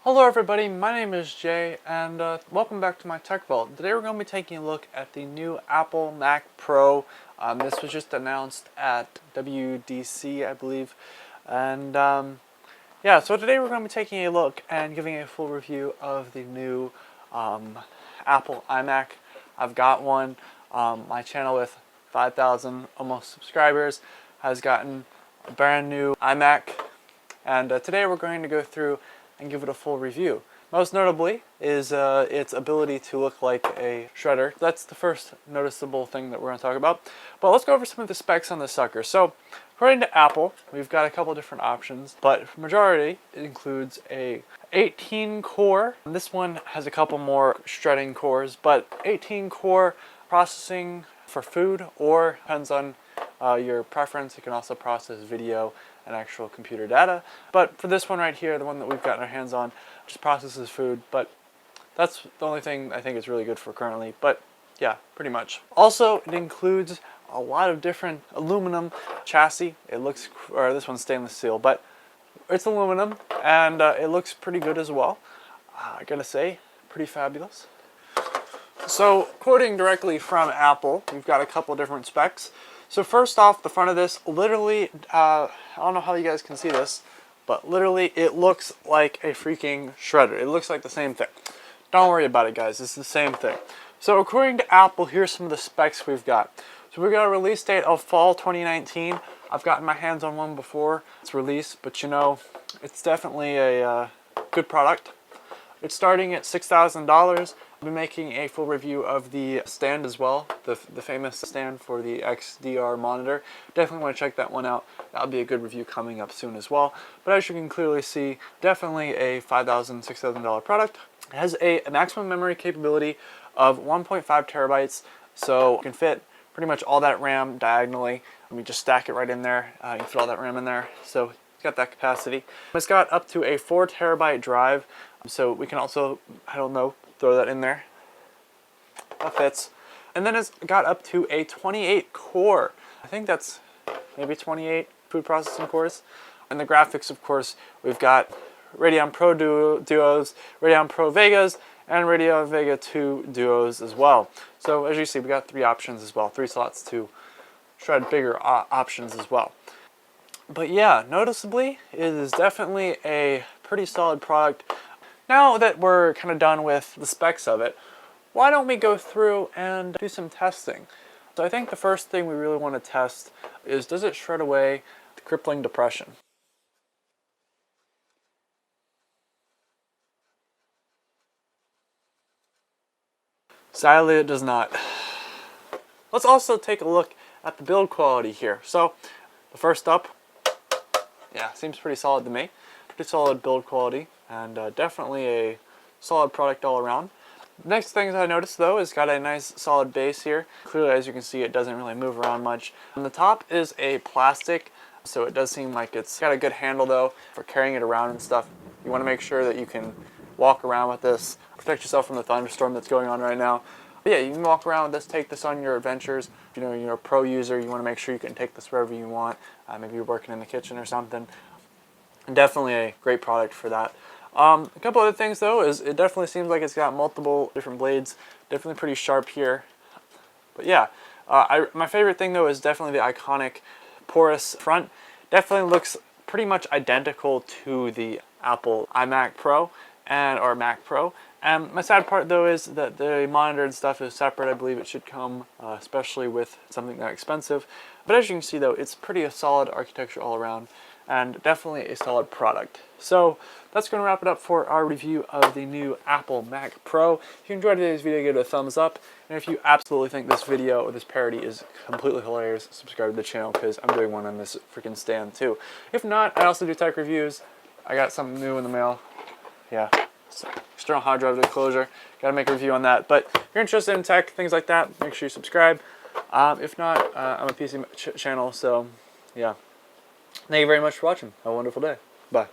Hello everybody, my name is Jay and welcome back to my Tech Vault. Today we're going to be taking a look at the new Apple Mac Pro. This was just announced at WDC, I believe. And yeah, so today we're going to be taking a look and giving a full review of the new Apple iMac. I've got one. My channel with 5,000 almost subscribers has gotten a brand new iMac. And today we're going to go through and give it a full review. Most notably is its ability to look like a shredder. That's the first noticeable thing that we're going to talk about. But let's go over some of the specs on this sucker. So, according to Apple, we've got a couple different options, but majority it includes a 18 core. This one has a couple more shredding cores, but 18 core processing for food, or depends on your preference. You can also process video and actual computer data. But for this one right here, the one that we've gotten our hands on, just processes food. But that's the only thing I think it's really good for currently. But yeah, pretty much. Also, it includes a lot of different aluminum chassis. It looks, or this one's stainless steel, but it's aluminum and it looks pretty good as well. I gotta say, pretty fabulous. So, quoting directly from Apple, we've got a couple different specs. So first off, the front of this, literally, I don't know how you guys can see this, but literally it looks like a freaking shredder. It looks like the same thing. Don't worry about it, guys. It's the same thing. So according to Apple, here's some of the specs we've got. So we've got a release date of fall 2019. I've gotten my hands on one before it's released, but you know, it's definitely a good product. It's starting at $6,000. I'll be making a full review of the stand as well, the famous stand for the XDR monitor. Definitely want to check that one out. That'll be a good review coming up soon as well. But as you can clearly see, definitely a $5,000, $6,000 product. It has a maximum memory capability of 1.5 terabytes, so you can fit pretty much all that RAM diagonally. Let me just stack it right in there. You can fit all that RAM in there. So it's got that capacity. It's got up to a 4 terabyte drive, so we can also, I don't know, throw that in there. That fits. And then it's got up to a 28 core. I think that's maybe 28 food processing cores. And the graphics, of course, we've got Radeon Pro Duos, Radeon Pro Vegas, and Radeon Vega 2 Duos as well. So as you see, we got 3 options as well. 3 slots to shred bigger options as well. But yeah, noticeably, it is definitely a pretty solid product. Now that we're kind of done with the specs of it, why don't we go through and do some testing? So I think the first thing we really want to test is, does it shred away the crippling depression? Sadly, it does not. Let's also take a look at the build quality here. So, the first up, yeah, seems pretty solid to me. Pretty solid build quality, and definitely a solid product all around. Next thing that I noticed though is got a nice solid base here. Clearly, as you can see, it doesn't really move around much. On the top is a plastic, so it does seem like it's got a good handle though for carrying it around and stuff. You want to make sure that you can walk around with this, protect yourself from the thunderstorm that's going on right now. But yeah, you can walk around with this, take this on your adventures. If you're a pro user, you want to make sure you can take this wherever you want. Maybe you're working in the kitchen or something. Definitely a great product for that. A couple other things though is it definitely seems like it's got multiple different blades. Definitely pretty sharp here. But yeah, my favorite thing though is definitely the iconic porous front. Definitely looks pretty much identical to the Apple iMac Pro or Mac Pro. And my sad part though is that the monitor and stuff is separate. I believe it should come, especially with something that expensive. But as you can see though, it's pretty a solid architecture all around, and definitely a solid product. So that's going to wrap it up for our review of the new Apple Mac Pro. If you enjoyed today's video, give it a thumbs up. And if you absolutely think this video or this parody is completely hilarious, subscribe to the channel because I'm doing one on this freaking stand too. If not, I also do tech reviews. I got something new in the mail. Yeah, so external hard drive disclosure. Got to make a review on that. But if you're interested in tech, things like that, make sure you subscribe. If not, I'm a PC channel, so yeah. Thank you very much for watching. Have a wonderful day. Bye.